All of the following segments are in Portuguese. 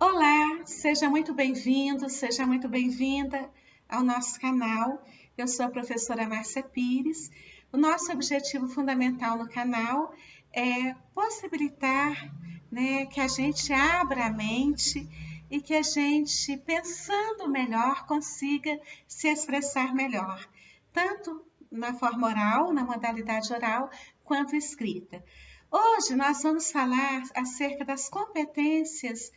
Olá, seja muito bem-vindo, seja muito bem-vinda ao nosso canal. Eu sou a professora Márcia Pires. O nosso objetivo fundamental no canal é possibilitar, que a gente abra a mente e que a gente, pensando melhor, consiga se expressar melhor, tanto na forma oral, na modalidade oral, quanto escrita. Hoje nós vamos falar acerca das competências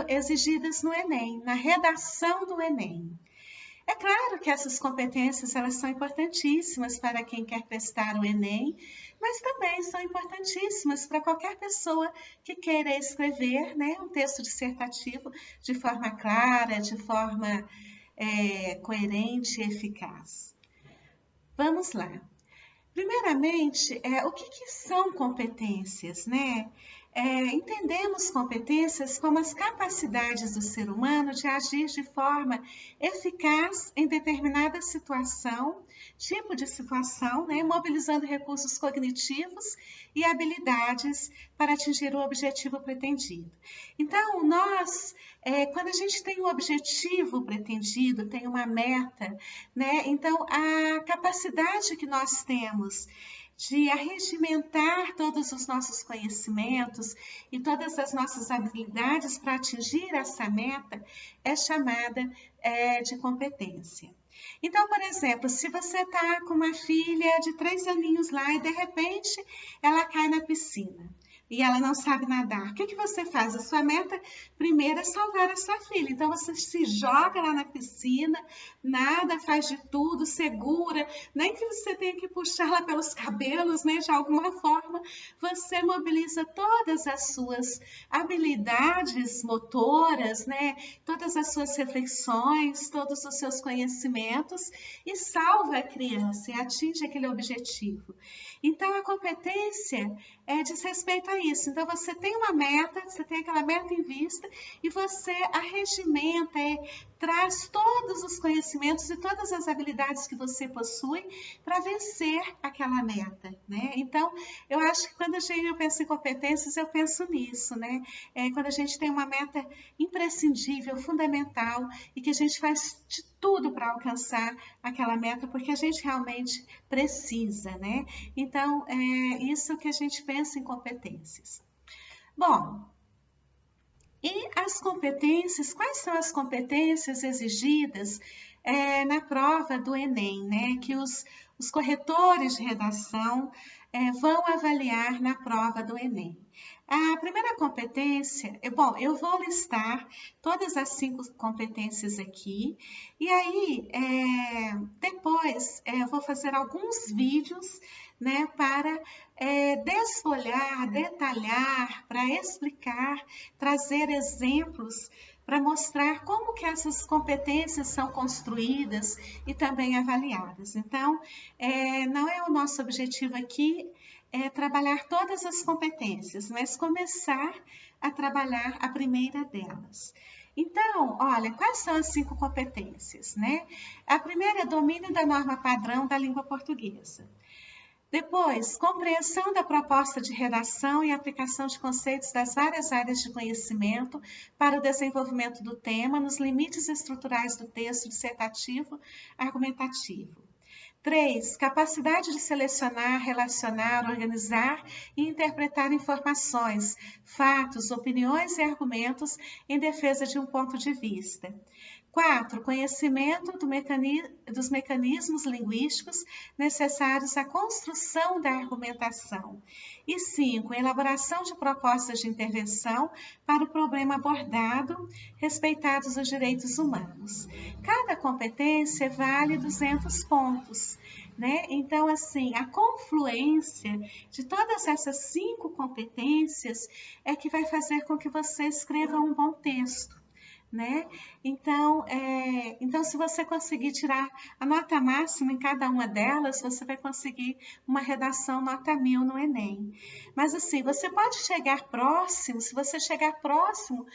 exigidas no Enem, na redação do Enem. É claro que essas competências elas são importantíssimas para quem quer prestar o Enem, mas também são importantíssimas para qualquer pessoa que queira escrever um texto dissertativo de forma clara, de forma coerente e eficaz. Vamos lá. Primeiramente, o que são competências, entendemos competências como as capacidades do ser humano de agir de forma eficaz em determinada situação, tipo de situação, mobilizando recursos cognitivos e habilidades para atingir o objetivo pretendido. Então, quando a gente tem um objetivo pretendido, tem uma meta, então a capacidade que nós temos de arregimentar todos os nossos conhecimentos e todas as nossas habilidades para atingir essa meta é chamada de competência. Então, por exemplo, se você está com uma filha de 3 aninhos lá e de repente ela cai na piscina e ela não sabe nadar, o que você faz? A sua meta primeiro é salvar a sua filha. Então, você se joga lá na piscina, nada, faz de tudo, segura, nem que você tenha que puxá-la pelos cabelos, de alguma forma, você mobiliza todas as suas habilidades motoras, todas as suas reflexões, todos os seus conhecimentos e salva a criança e atinge aquele objetivo. Então, a competência diz respeito a isso. Então, você tem uma meta, você tem aquela meta em vista e você arregimenta, traz todos os conhecimentos e todas as habilidades que você possui para vencer aquela meta, Então, eu acho que quando eu penso em competências, eu penso nisso, Quando a gente tem uma meta imprescindível, fundamental e que a gente faz de tudo para alcançar aquela meta, porque a gente realmente precisa, Então, é isso que a gente pensa em competências. Bom, e as competências, quais são as competências exigidas na prova do Enem, que os corretores de redação vão avaliar na prova do Enem? A primeira competência, eu vou listar todas as 5 competências aqui, e aí depois eu vou fazer alguns vídeos para desfolhar, detalhar, para explicar, trazer exemplos para mostrar como que essas competências são construídas e também avaliadas. Então, não é o nosso objetivo aqui trabalhar todas as competências, mas começar a trabalhar a primeira delas. Então, olha, quais são as 5 competências, A primeira é domínio da norma padrão da língua portuguesa. Depois, compreensão da proposta de redação e aplicação de conceitos das várias áreas de conhecimento para o desenvolvimento do tema nos limites estruturais do texto dissertativo argumentativo. 3. Capacidade de selecionar, relacionar, organizar e interpretar informações, fatos, opiniões e argumentos em defesa de um ponto de vista. 4. Conhecimento dos mecanismos linguísticos necessários à construção da argumentação. E 5. Elaboração de propostas de intervenção para o problema abordado, respeitados os direitos humanos. Cada competência vale 200 pontos. Então, assim, a confluência de todas essas 5 competências é que vai fazer com que você escreva um bom texto. Então, se você conseguir tirar a nota máxima em cada uma delas, você vai conseguir uma redação nota 1000 no Enem. Mas assim, você pode chegar próximo, se você chegar próximo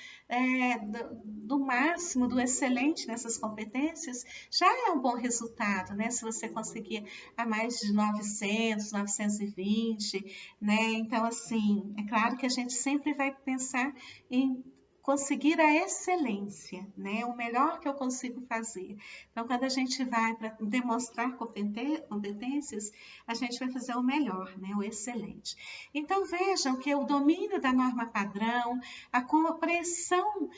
do máximo, do excelente nessas competências, já é um bom resultado, Se você conseguir a mais de 900, 920, Então, assim, é claro que a gente sempre vai pensar em conseguir a excelência, né? O melhor que eu consigo fazer. Então, quando a gente vai para demonstrar competências, a gente vai fazer o melhor, né? O excelente. Então, vejam que o domínio da norma padrão, a compreensão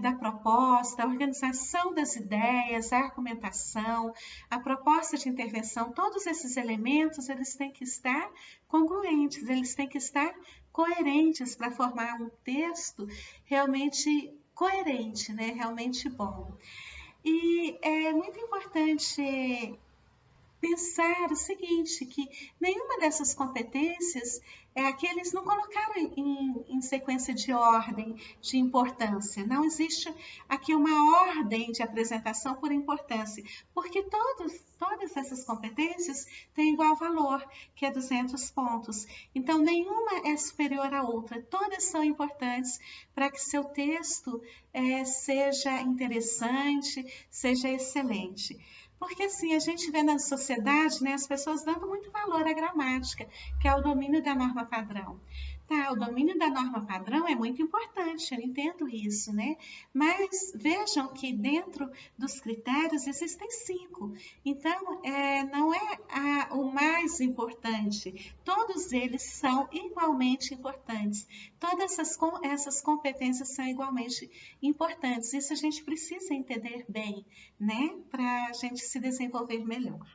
da proposta, a organização das ideias, a argumentação, a proposta de intervenção, todos esses elementos, eles têm que estar congruentes, eles têm que estar coerentes para formar um texto realmente coerente, né? Realmente bom. E é muito importante pensar o seguinte, que nenhuma dessas competências aqui eles não colocaram em sequência de ordem, de importância. Não existe aqui uma ordem de apresentação por importância, porque todas essas competências têm igual valor, que é 200 pontos. Então, nenhuma é superior à outra, todas são importantes para que seu texto seja interessante, seja excelente. Porque assim, a gente vê na sociedade, né, as pessoas dando muito valor à gramática, que é o domínio da norma padrão. Tá, o domínio da norma padrão é muito importante, eu entendo isso, né? Mas vejam que dentro dos critérios existem 5. Então, não é o mais importante. Todos eles são igualmente importantes. Todas essas competências são igualmente importantes. Isso a gente precisa entender bem, né? Para a gente se desenvolver melhor.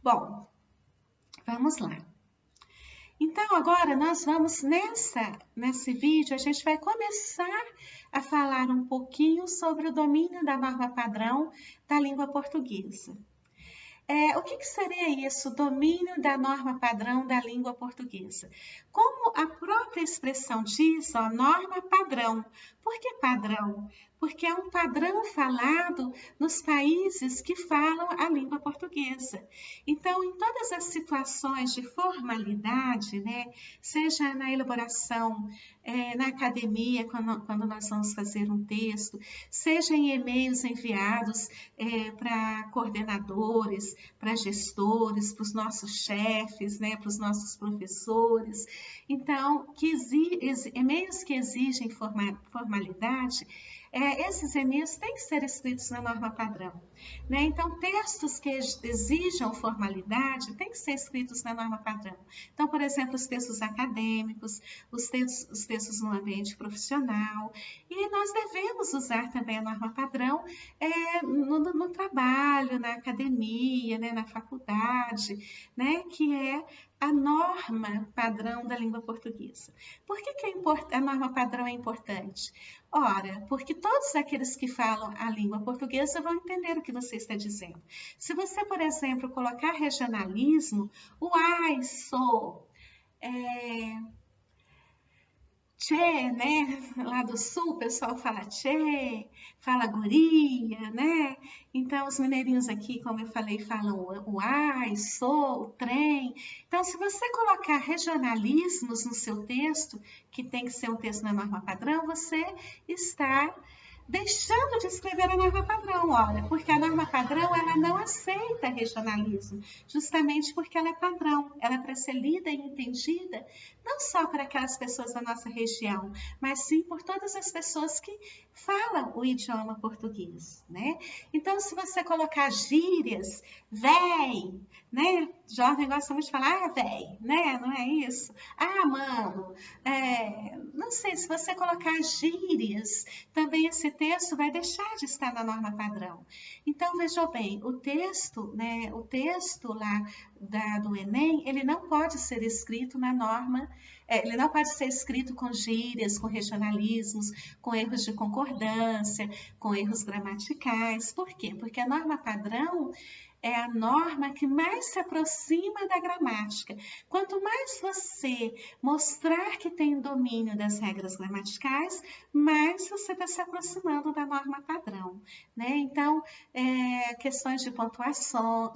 Bom, vamos lá. Então, agora nós vamos nesse vídeo, a gente vai começar a falar um pouquinho sobre o domínio da norma padrão da língua portuguesa. O que seria isso, domínio da norma padrão da língua portuguesa? Como a própria expressão diz, ó, norma padrão. Por que padrão? Porque é um padrão falado nos países que falam a língua portuguesa. Então, em todas as situações de formalidade, né, seja na elaboração, na academia, quando nós vamos fazer um texto, seja em e-mails enviados para coordenadores, para gestores, para os nossos chefes, né, para os nossos professores. Então, e-mails que exigem formalidade, esses e-mails têm que ser escritos na norma padrão, né? Então, textos que exijam formalidade têm que ser escritos na norma padrão. Então, por exemplo, os textos acadêmicos, os textos no ambiente profissional, e nós devemos usar também a norma padrão no trabalho, na academia, né, na faculdade, né, que é a norma padrão da língua portuguesa. Por que a norma padrão é importante? Ora, porque todos aqueles que falam a língua portuguesa vão entender o que você está dizendo. Se você, por exemplo, colocar regionalismo, o ai, sou, tchê, né? Lá do sul o pessoal fala tchê, fala guria, né? Então, os mineirinhos aqui, como eu falei, falam o ai, sou, o trem. Então, se você colocar regionalismos no seu texto, que tem que ser um texto na norma padrão, você está deixando de escrever a norma padrão, ora, porque a norma padrão ela não aceita regionalismo, justamente porque ela é padrão, ela é para ser lida e entendida não só para aquelas pessoas da nossa região, mas sim por todas as pessoas que falam o idioma português, né? Então, se você colocar gírias, véi, né? Jovem gosta muito de falar, véi, né? Não é isso? Mano, não sei, se você colocar gírias, também esse texto vai deixar de estar na norma padrão. Então, vejam bem, o texto, né? O texto lá do Enem, ele não pode ser escrito na norma, ele não pode ser escrito com gírias, com regionalismos, com erros de concordância, com erros gramaticais. Por quê? Porque a norma padrão é a norma que mais se aproxima da gramática. Quanto mais você mostrar que tem domínio das regras gramaticais, mais você está se aproximando da norma padrão, né? Então, questões de pontuação,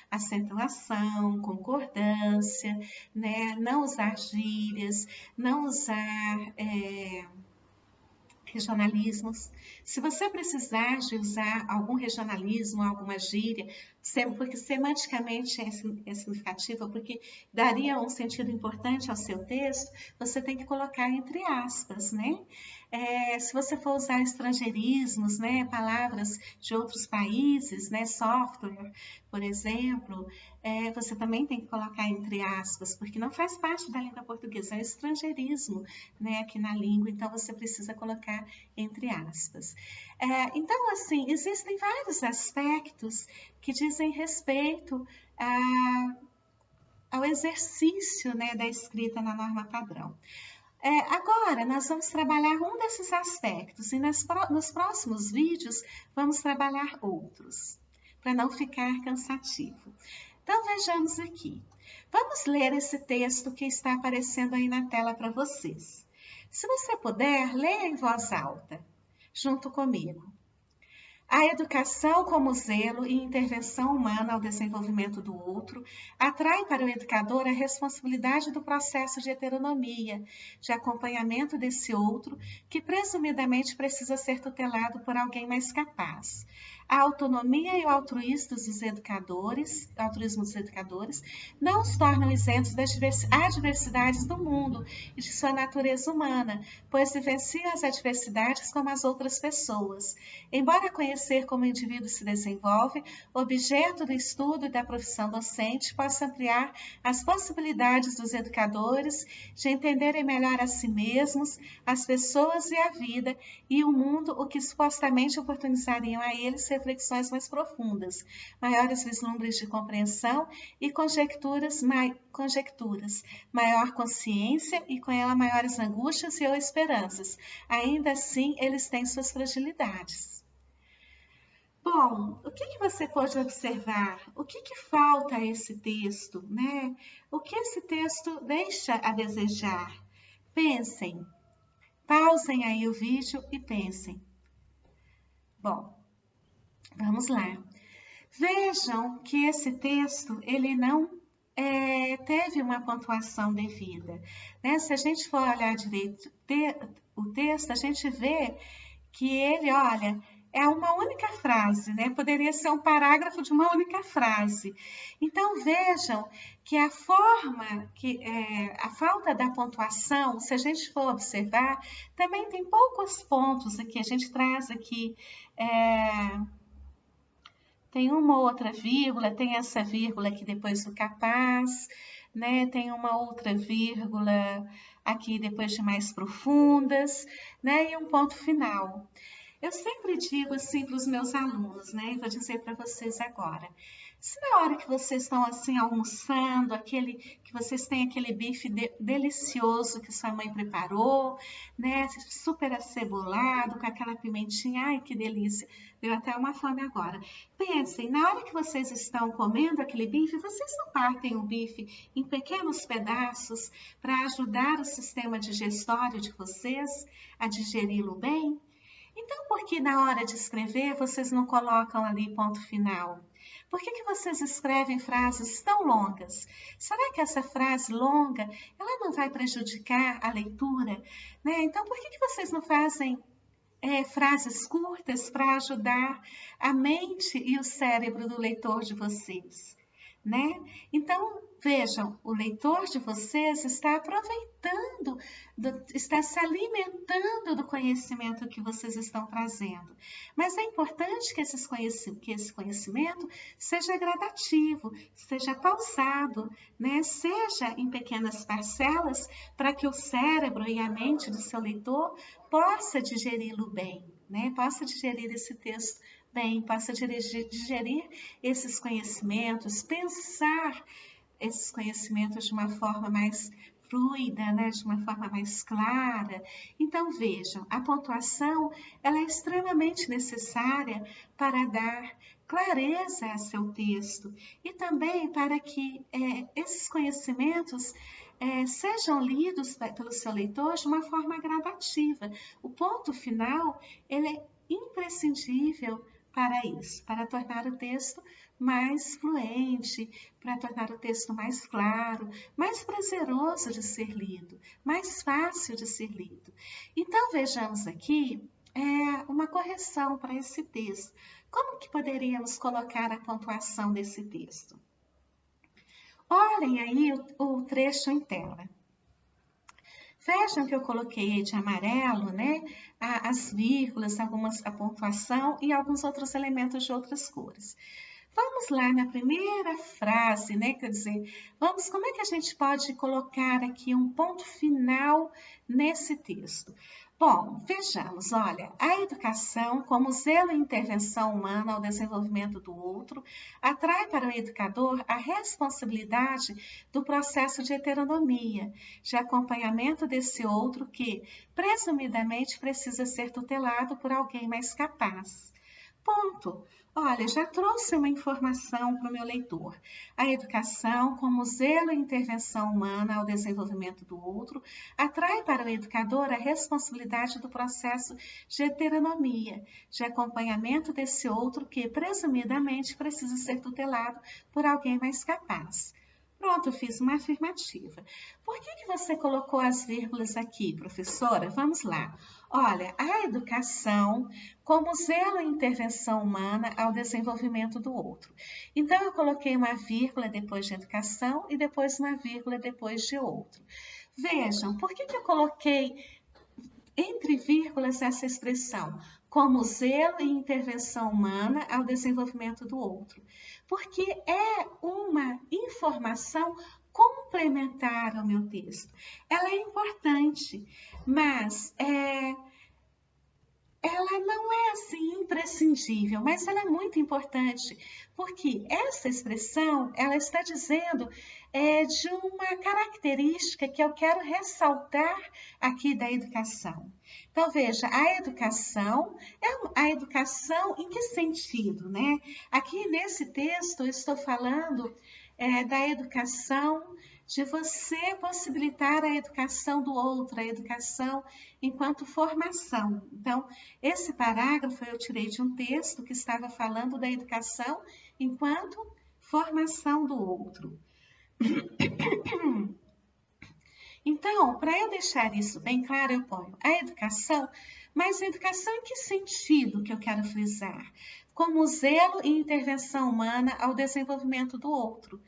acentuação, concordância, né? Não usar gírias, não usar regionalismos. Se você precisar de usar algum regionalismo, alguma gíria, porque semanticamente é significativa, porque daria um sentido importante ao seu texto, você tem que colocar entre aspas, né? Se você for usar estrangeirismos, né, palavras de outros países, né, software, por exemplo, você também tem que colocar entre aspas, porque não faz parte da língua portuguesa, é estrangeirismo, né, aqui na língua, então você precisa colocar entre aspas. Então, assim, existem vários aspectos que dizem respeito ao exercício, né, da escrita na norma padrão. Agora, nós vamos trabalhar um desses aspectos e nos próximos vídeos vamos trabalhar outros, para não ficar cansativo. Então, vejamos aqui. Vamos ler esse texto que está aparecendo aí na tela para vocês. Se você puder, leia em voz alta, junto comigo. A educação como zelo e intervenção humana ao desenvolvimento do outro atrai para o educador a responsabilidade do processo de heteronomia, de acompanhamento desse outro, que presumidamente precisa ser tutelado por alguém mais capaz. A autonomia e o altruísmo dos educadores não os tornam isentos das adversidades do mundo e de sua natureza humana, pois vivenciam as adversidades como as outras pessoas. Embora conhecer como o indivíduo se desenvolve, objeto do estudo e da profissão docente, possa ampliar as possibilidades dos educadores de entenderem melhor a si mesmos, as pessoas e a vida e o mundo, o que supostamente oportunizariam a eles reflexões mais profundas, maiores vislumbres de compreensão e conjecturas, maior consciência e com ela maiores angústias ou esperanças. Ainda assim, eles têm suas fragilidades. Bom, o que você pode observar? O que falta a esse texto, né? O que esse texto deixa a desejar? Pensem, pausem aí o vídeo e pensem. Bom, vamos lá. Vejam que esse texto, ele não teve uma pontuação devida, né? Se a gente for olhar direito o texto, a gente vê que ele, olha, é uma única frase, né? Poderia ser um parágrafo de uma única frase. Então, vejam que a falta da pontuação, se a gente for observar, também tem poucos pontos aqui. A gente traz aqui, tem uma outra vírgula, tem essa vírgula aqui depois do capaz, né? Tem uma outra vírgula aqui depois de mais profundas, né? E um ponto final. Eu sempre digo assim para os meus alunos, né? Vou dizer para vocês agora. Se na hora que vocês estão assim almoçando, que vocês têm aquele bife delicioso que sua mãe preparou, né? Super acebolado, com aquela pimentinha, ai que delícia, deu até uma fome agora. Pensem, na hora que vocês estão comendo aquele bife, vocês não partem o bife em pequenos pedaços para ajudar o sistema digestório de vocês a digeri-lo bem? Então, por que na hora de escrever vocês não colocam ali ponto final? Por que vocês escrevem frases tão longas? Será que essa frase longa, ela não vai prejudicar a leitura? Né? Então, por que vocês não fazem frases curtas para ajudar a mente e o cérebro do leitor de vocês? Né? Então, vejam, o leitor de vocês está aproveitando, está se alimentando do conhecimento que vocês estão trazendo. Mas é importante que esse conhecimento seja gradativo, seja pausado, né? Seja em pequenas parcelas, para que o cérebro e a mente do seu leitor possa digeri-lo bem, né? Possa digerir esse texto bem, possa digerir esses conhecimentos, pensar esses conhecimentos de uma forma mais fluida, né? De uma forma mais clara. Então, vejam, a pontuação ela é extremamente necessária para dar clareza a seu texto e também para que esses conhecimentos sejam lidos pelo seu leitor de uma forma gradativa. O ponto final ele é imprescindível para isso, para tornar o texto mais fluente, para tornar o texto mais claro, mais prazeroso de ser lido, mais fácil de ser lido. Então, vejamos aqui uma correção para esse texto. Como que poderíamos colocar a pontuação desse texto? Olhem aí o trecho em tela. Vejam que eu coloquei de amarelo, né, as vírgulas, a pontuação e alguns outros elementos de outras cores. Vamos lá na primeira frase, né? Quer dizer, como é que a gente pode colocar aqui um ponto final nesse texto? Bom, vejamos, olha, a educação, como zelo e intervenção humana ao desenvolvimento do outro, atrai para o educador a responsabilidade do processo de heteronomia, de acompanhamento desse outro que, presumidamente, precisa ser tutelado por alguém mais capaz. Ponto. Olha, já trouxe uma informação para o meu leitor. A educação, como zelo e intervenção humana ao desenvolvimento do outro, atrai para o educador a responsabilidade do processo de heteronomia, de acompanhamento desse outro que, presumidamente, precisa ser tutelado por alguém mais capaz. Pronto, eu fiz uma afirmativa. Por que você colocou as vírgulas aqui, professora? Vamos lá. Olha, a educação como zelo e intervenção humana ao desenvolvimento do outro. Então, eu coloquei uma vírgula depois de educação e depois uma vírgula depois de outro. Vejam, por que eu coloquei entre vírgulas essa expressão? Como zelo e intervenção humana ao desenvolvimento do outro. Porque é uma informação complementar ao meu texto. Ela é importante, mas ela não é assim imprescindível, mas ela é muito importante, porque essa expressão, ela está dizendo de uma característica que eu quero ressaltar aqui da educação. Então, veja, a educação em que sentido, né? Aqui nesse texto eu estou falando da educação, de você possibilitar a educação do outro, a educação enquanto formação. Então, esse parágrafo eu tirei de um texto que estava falando da educação enquanto formação do outro. Então, para eu deixar isso bem claro, eu ponho a educação, mas a educação em que sentido que eu quero frisar? Como zelo e intervenção humana ao desenvolvimento do outro.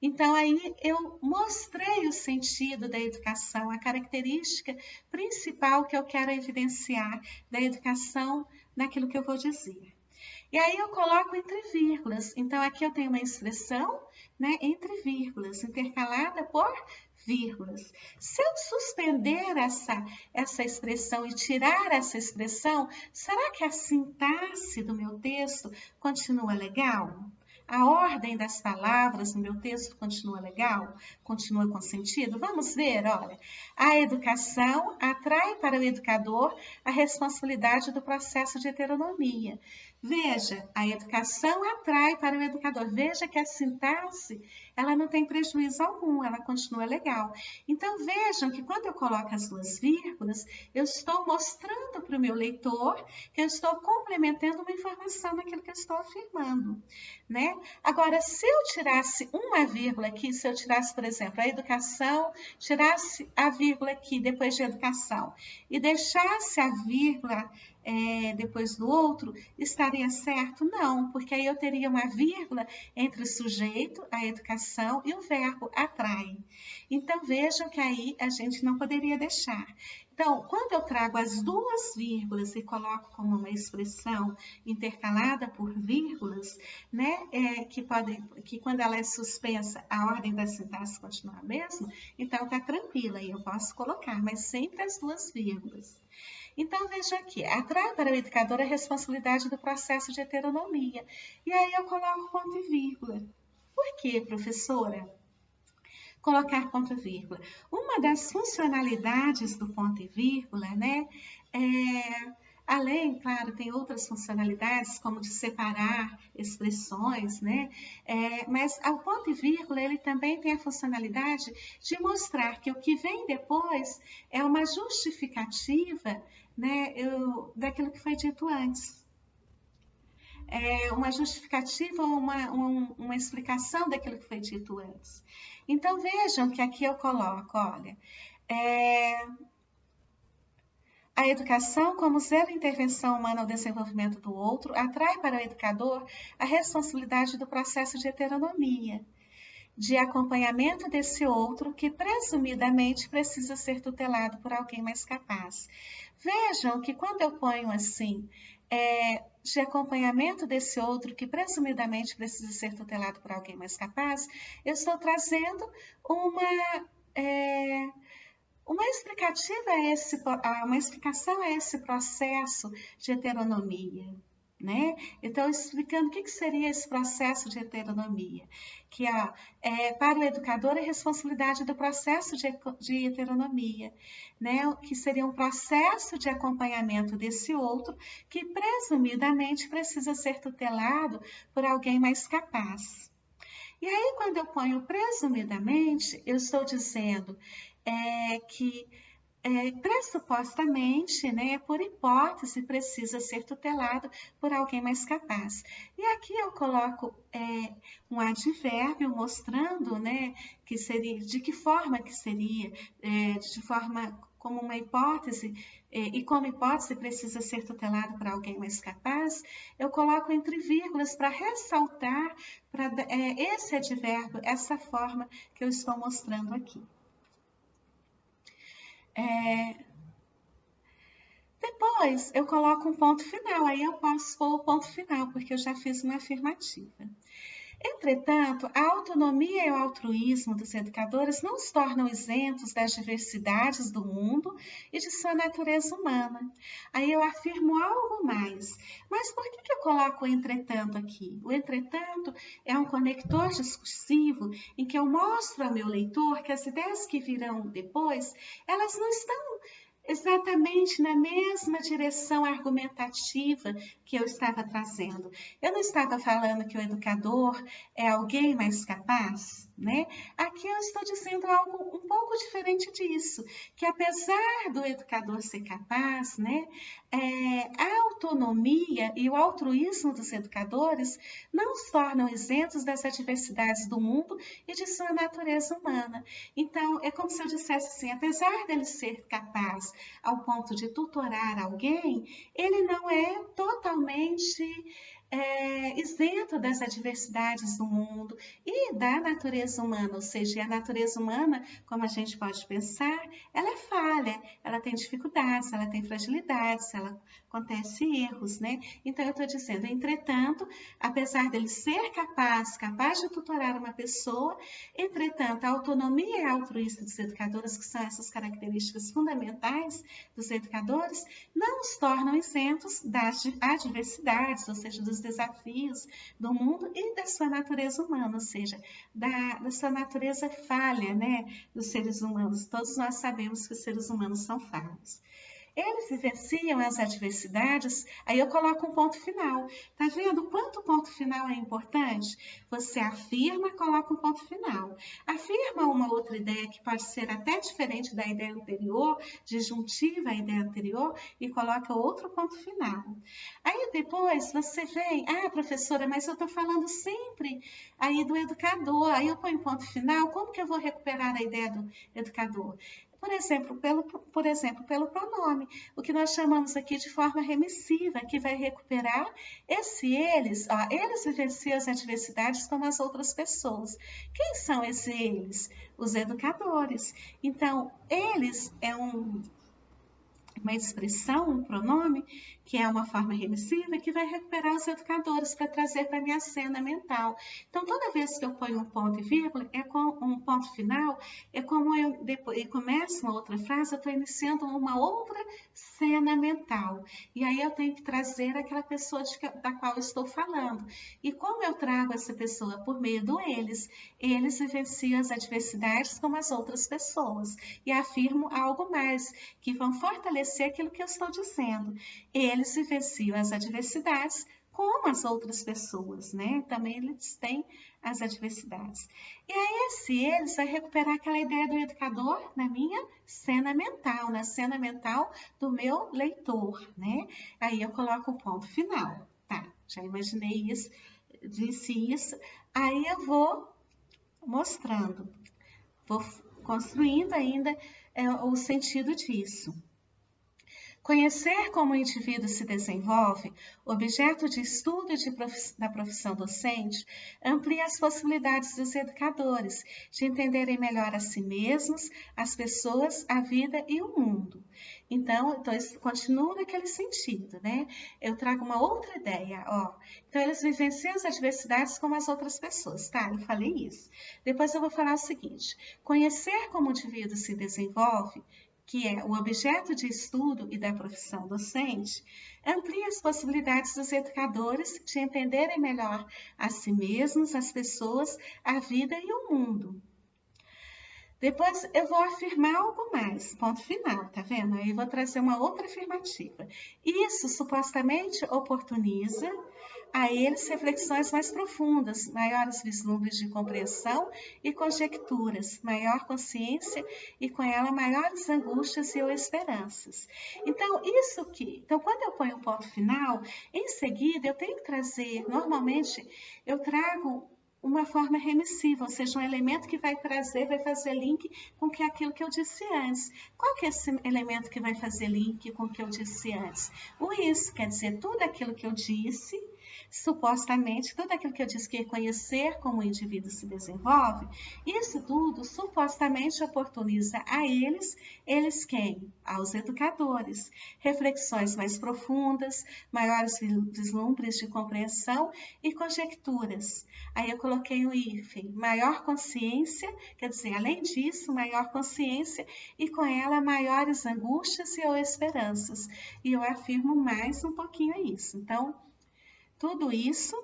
Então, aí eu mostrei o sentido da educação, a característica principal que eu quero evidenciar da educação naquilo que eu vou dizer. E aí eu coloco entre vírgulas. Então, aqui eu tenho uma expressão, né, entre vírgulas, intercalada por vírgulas. Se eu suspender essa expressão e tirar essa expressão, será que a sintaxe do meu texto continua legal? A ordem das palavras no meu texto continua legal? Continua com sentido? Vamos ver, olha. A educação atrai para o educador a responsabilidade do processo de heteronomia. Veja, a educação atrai para o educador. Veja que a sintaxe, ela não tem prejuízo algum, ela continua legal. Então, vejam que quando eu coloco as duas vírgulas, eu estou mostrando para o meu leitor que eu estou complementando uma informação naquilo que eu estou afirmando, né? Agora, se eu tirasse uma vírgula aqui, se eu tirasse, por exemplo, a educação, tirasse a vírgula aqui depois de educação e deixasse a vírgula depois do outro, estaria certo? Não, porque aí eu teria uma vírgula entre o sujeito, a educação e o verbo atrai. Então, vejam que aí a gente não poderia deixar. Então, quando eu trago as duas vírgulas e coloco como uma expressão intercalada por vírgulas, né, que quando ela é suspensa, a ordem da sintaxe continua a mesma, então tá tranquila, e eu posso colocar, mas sempre as duas vírgulas. Então, veja aqui, atrai para o educador a responsabilidade do processo de heteronomia. E aí eu coloco ponto e vírgula. Por quê, professora? Colocar ponto e vírgula. Uma das funcionalidades do ponto e vírgula, né, além, claro, tem outras funcionalidades, como de separar expressões, né? Mas o ponto e vírgula, ele também tem a funcionalidade de mostrar que o que vem depois é uma justificativa, né, daquilo que foi dito antes. Uma justificativa ou uma explicação daquilo que foi dito antes. Então, vejam que aqui eu coloco, olha, A educação, como zelo e intervenção humana ao desenvolvimento do outro, atrai para o educador a responsabilidade do processo de heteronomia, de acompanhamento desse outro que presumidamente precisa ser tutelado por alguém mais capaz. Vejam que quando eu ponho assim, de acompanhamento desse outro que presumidamente precisa ser tutelado por alguém mais capaz, eu estou trazendo uma explicação a esse processo de heteronomia. Né? Então, explicando o que seria esse processo de heteronomia, que para o educador é responsabilidade do processo de heteronomia, né? Que seria um processo de acompanhamento desse outro que presumidamente precisa ser tutelado por alguém mais capaz. E aí, quando eu ponho presumidamente, eu estou dizendo que pressupostamente, né, por hipótese, precisa ser tutelado por alguém mais capaz. E aqui eu coloco um advérbio mostrando, né, que seria, de que forma que seria, de forma como uma hipótese, e como hipótese precisa ser tutelado por alguém mais capaz, eu coloco entre vírgulas para ressaltar esse advérbio, essa forma que eu estou mostrando aqui. Depois eu coloco um ponto final, aí eu posso pôr o ponto final, porque eu já fiz uma afirmativa. Entretanto, a autonomia e o altruísmo dos educadores não os tornam isentos das diversidades do mundo e de sua natureza humana. Aí eu afirmo algo mais. Mas por que eu coloco o entretanto aqui? O entretanto é um conector discursivo em que eu mostro ao meu leitor que as ideias que virão depois, elas não estão exatamente na mesma direção argumentativa que eu estava trazendo. Eu não estava falando que o educador é alguém mais capaz, né? Aqui eu estou dizendo algo um pouco diferente disso, que apesar do educador ser capaz, né, a autonomia e o altruísmo dos educadores não os tornam isentos das adversidades do mundo e de sua natureza humana. Então, é como se eu dissesse assim, apesar dele ser capaz ao ponto de tutorar alguém, ele não é totalmente isento das adversidades do mundo e da natureza humana, ou seja, a natureza humana, como a gente pode pensar, ela é falha, ela tem dificuldades, ela tem fragilidades, ela acontece erros, né? Então, eu estou dizendo, entretanto, apesar dele ser capaz de tutorar uma pessoa, entretanto, a autonomia altruísta dos educadores, que são essas características fundamentais dos educadores, não os tornam isentos das adversidades, ou seja, dos desafios do mundo e da sua natureza humana, ou seja, da sua natureza falha, né, dos seres humanos. Todos nós sabemos que os seres humanos são falhos. Eles vivenciam as adversidades, aí eu coloco um ponto final. Tá vendo quanto ponto final é importante? Você afirma, coloca um ponto final. Afirma uma outra ideia que pode ser até diferente da ideia anterior, disjuntiva à ideia anterior, e coloca outro ponto final. Aí depois você vem, professora, mas eu estou falando sempre aí do educador, aí eu ponho ponto final, como que eu vou recuperar a ideia do educador? Por exemplo, pelo pronome, o que nós chamamos aqui de forma remissiva, que vai recuperar eles vivenciam as adversidades como as outras pessoas. Quem são esses eles? Os educadores. Então, eles é uma expressão, um pronome, que é uma forma remissiva, que vai recuperar os educadores para trazer para a minha cena mental. Então, toda vez que eu ponho um ponto e vírgula, um ponto final, é como eu depois começo uma outra frase, eu estou iniciando uma outra cena mental. E aí eu tenho que trazer aquela pessoa da qual eu estou falando. E como eu trago essa pessoa por meio do eles vivenciam as adversidades como as outras pessoas. E afirmo algo mais, que vão fortalecer aquilo que eu estou dizendo. Eles vivenciam as adversidades como as outras pessoas, né? Também eles têm as adversidades. E aí eles vai recuperar aquela ideia do educador na minha cena mental, na cena mental do meu leitor, né? Aí eu coloco o ponto final. Tá, já imaginei isso, disse isso. Aí eu vou mostrando, vou construindo ainda o sentido disso. Conhecer como o indivíduo se desenvolve, objeto de estudo da profissão docente, amplia as possibilidades dos educadores de entenderem melhor a si mesmos, as pessoas, a vida e o mundo. Então, continuo naquele sentido, né? Eu trago uma outra ideia, ó. Então, eles vivenciam as adversidades como as outras pessoas, tá? Eu falei isso. Depois eu vou falar o seguinte: conhecer como o indivíduo se desenvolve, que é o objeto de estudo e da profissão docente, amplia as possibilidades dos educadores de entenderem melhor a si mesmos, as pessoas, a vida e o mundo. Depois eu vou afirmar algo mais, ponto final, tá vendo? Aí eu vou trazer uma outra afirmativa. Isso supostamente oportuniza a eles reflexões mais profundas, maiores vislumbres de compreensão e conjecturas, maior consciência e com ela maiores angústias ou esperanças. Então, quando eu ponho um ponto final, em seguida eu tenho que trazer, normalmente eu trago uma forma remissiva, ou seja, um elemento que vai fazer link com aquilo que eu disse antes. Qual que é esse elemento que vai fazer link com o que eu disse antes? O isso, quer dizer, tudo aquilo que eu disse, supostamente, tudo aquilo que eu disse que é conhecer como o indivíduo se desenvolve, isso tudo supostamente oportuniza a eles quem? Aos educadores, reflexões mais profundas, maiores vislumbres de compreensão e conjecturas. Aí eu coloquei o hífen, maior consciência, quer dizer, além disso, maior consciência e com ela maiores angústias ou esperanças. E eu afirmo mais um pouquinho isso. Então, tudo isso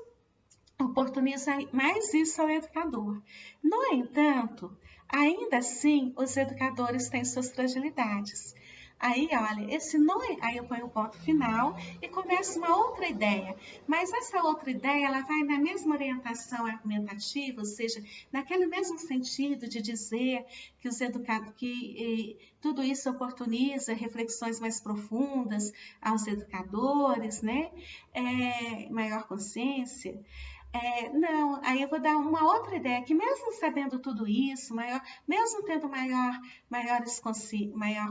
oportuniza mais isso ao educador. No entanto, ainda assim, os educadores têm suas fragilidades. Aí, olha, aí eu ponho o ponto final e começa uma outra ideia. Mas essa outra ideia, ela vai na mesma orientação argumentativa, ou seja, naquele mesmo sentido de dizer que tudo isso oportuniza reflexões mais profundas aos educadores, né? Maior consciência. Não, aí eu vou dar uma outra ideia, que mesmo sabendo tudo isso, mesmo tendo maior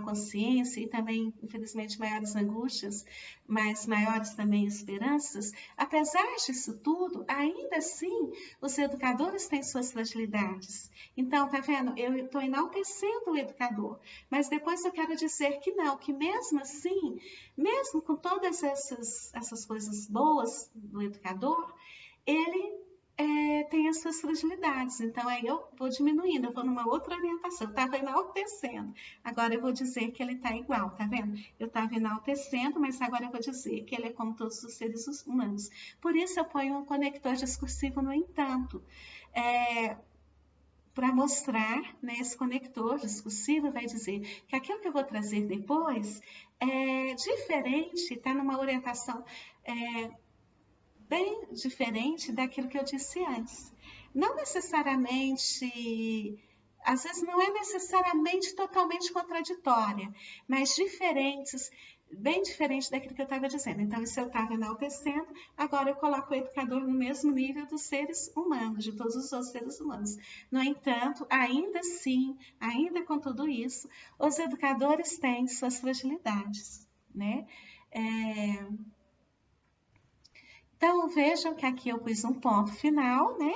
consciência e também, infelizmente, maiores angústias, mas maiores também esperanças, apesar disso tudo, ainda assim, os educadores têm suas fragilidades. Então, tá vendo? Eu estou enaltecendo o educador, mas depois eu quero dizer que não, que mesmo assim, mesmo com todas essas coisas boas do educador, ele tem as suas fragilidades. Então, aí eu vou diminuindo, eu vou numa outra orientação. Eu estava enaltecendo, agora eu vou dizer que ele está igual, tá vendo? Eu estava enaltecendo, mas agora eu vou dizer que ele é como todos os seres humanos. Por isso eu ponho um conector discursivo no entanto. Para mostrar, né, esse conector discursivo vai dizer que aquilo que eu vou trazer depois é diferente, está numa orientação bem diferente daquilo que eu disse antes. Não necessariamente, às vezes não é necessariamente totalmente contraditória, mas bem diferente daquilo que eu estava dizendo. Então, se eu estava enaltecendo, agora eu coloco o educador no mesmo nível dos seres humanos, de todos os outros seres humanos. No entanto, ainda assim, ainda com tudo isso, os educadores têm suas fragilidades, né? Então, vejam que aqui eu pus um ponto final, né?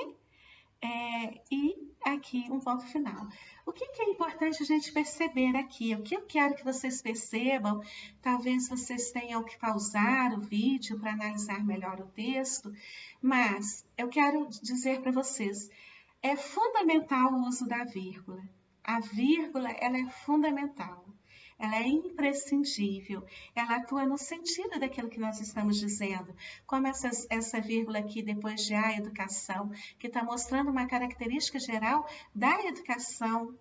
E aqui um ponto final. O que é importante a gente perceber aqui? O que eu quero que vocês percebam, talvez vocês tenham que pausar o vídeo para analisar melhor o texto, mas eu quero dizer para vocês, é fundamental o uso da vírgula. A vírgula, ela é fundamental. Ela é imprescindível, ela atua no sentido daquilo que nós estamos dizendo, como essa vírgula aqui depois de a educação, que está mostrando uma característica geral da educação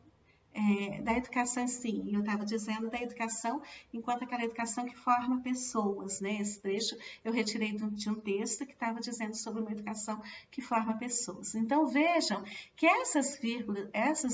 em si. Eu estava dizendo da educação enquanto aquela educação que forma pessoas, né? Esse trecho eu retirei de um texto que estava dizendo sobre uma educação que forma pessoas. Então, vejam que essas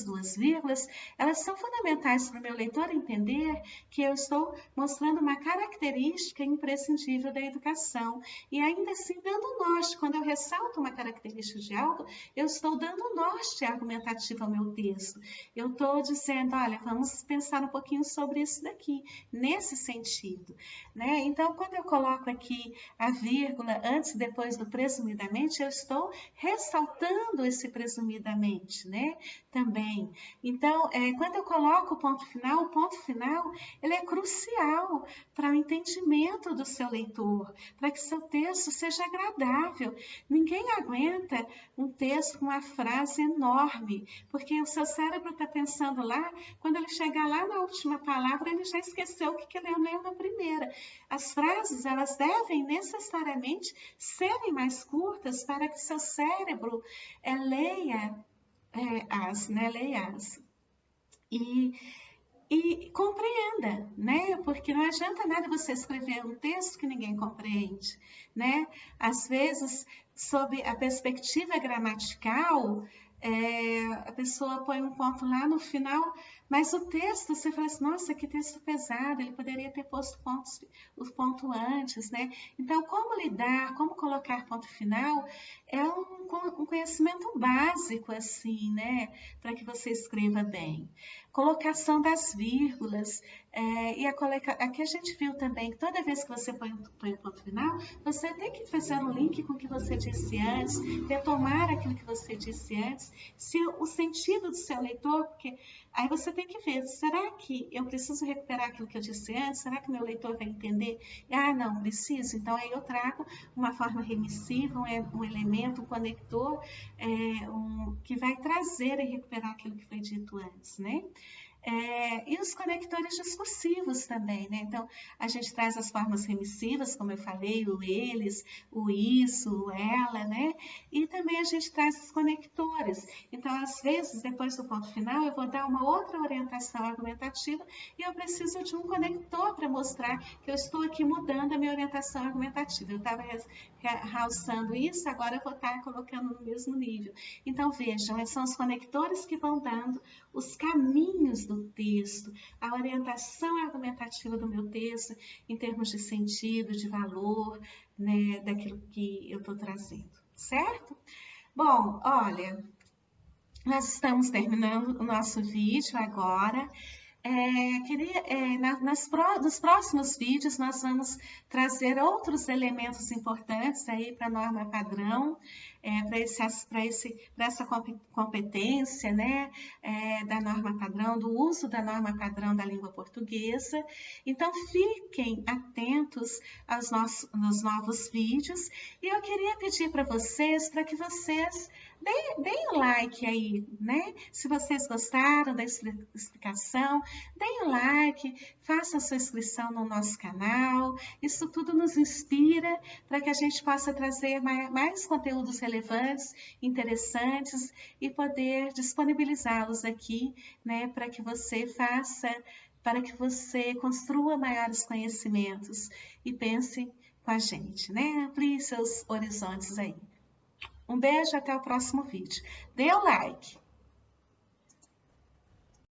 duas vírgulas, elas são fundamentais para o meu leitor entender que eu estou mostrando uma característica imprescindível da educação e ainda assim dando norte. Quando eu ressalto uma característica de algo, eu estou dando norte argumentativo ao meu texto. Eu estou dizendo, olha, vamos pensar um pouquinho sobre isso daqui, nesse sentido, né? Então, quando eu coloco aqui a vírgula antes e depois do presumidamente, eu estou ressaltando esse presumidamente, né? Também. Então, quando eu coloco o ponto final, ele é crucial para o entendimento do seu leitor, para que seu texto seja agradável. Ninguém aguenta um texto com uma frase enorme, porque o seu cérebro está pensando lá, quando ele chegar lá na última palavra, ele já esqueceu o que ele leu na primeira. As frases, elas devem necessariamente serem mais curtas para que seu cérebro leia as. E compreenda, né? Porque não adianta nada você escrever um texto que ninguém compreende, né? Às vezes, sob a perspectiva gramatical, a pessoa põe um ponto lá no final, mas o texto, você fala assim, nossa, que texto pesado, ele poderia ter posto o ponto antes, né? Então, como lidar, como colocar ponto final, é um conhecimento básico, assim, né? Para que você escreva bem. Colocação das vírgulas, aqui a gente viu também que toda vez que você põe o ponto final, você tem que fazer um link com o que você disse antes, retomar aquilo que você disse antes, se o sentido do seu leitor, porque aí você tem que ver, será que eu preciso recuperar aquilo que eu disse antes? Será que meu leitor vai entender? Ah, não, preciso. Então, aí eu trago uma forma remissiva, um elemento, um conector, que vai trazer e recuperar aquilo que foi dito antes, né? E os conectores discursivos também, né? Então, a gente traz as formas remissivas, como eu falei, o eles, o isso, o ela, né? E também a gente traz os conectores. Então, às vezes, depois do ponto final, eu vou dar uma outra orientação argumentativa e eu preciso de um conector para mostrar que eu estou aqui mudando a minha orientação argumentativa. Eu estava realçando isso, agora eu vou estar colocando no mesmo nível. Então, vejam, são os conectores que vão dando os caminhos do texto, a orientação argumentativa do meu texto em termos de sentido, de valor, né, daquilo que eu estou trazendo, certo? Bom, olha, nós estamos terminando o nosso vídeo agora. Nos próximos vídeos nós vamos trazer outros elementos importantes aí para a norma padrão, para essa competência, né, da norma padrão, do uso da norma padrão da língua portuguesa. Então, fiquem atentos nos novos vídeos e eu queria pedir para que vocês deem o like aí, né? Se vocês gostaram da explicação, deem o like, façam sua inscrição no nosso canal. Isso tudo nos inspira para que a gente possa trazer mais conteúdos relevantes, interessantes e poder disponibilizá-los aqui, né? Para que você construa maiores conhecimentos e pense com a gente, né? Amplie seus horizontes aí. Um beijo, até o próximo vídeo. Dê o like!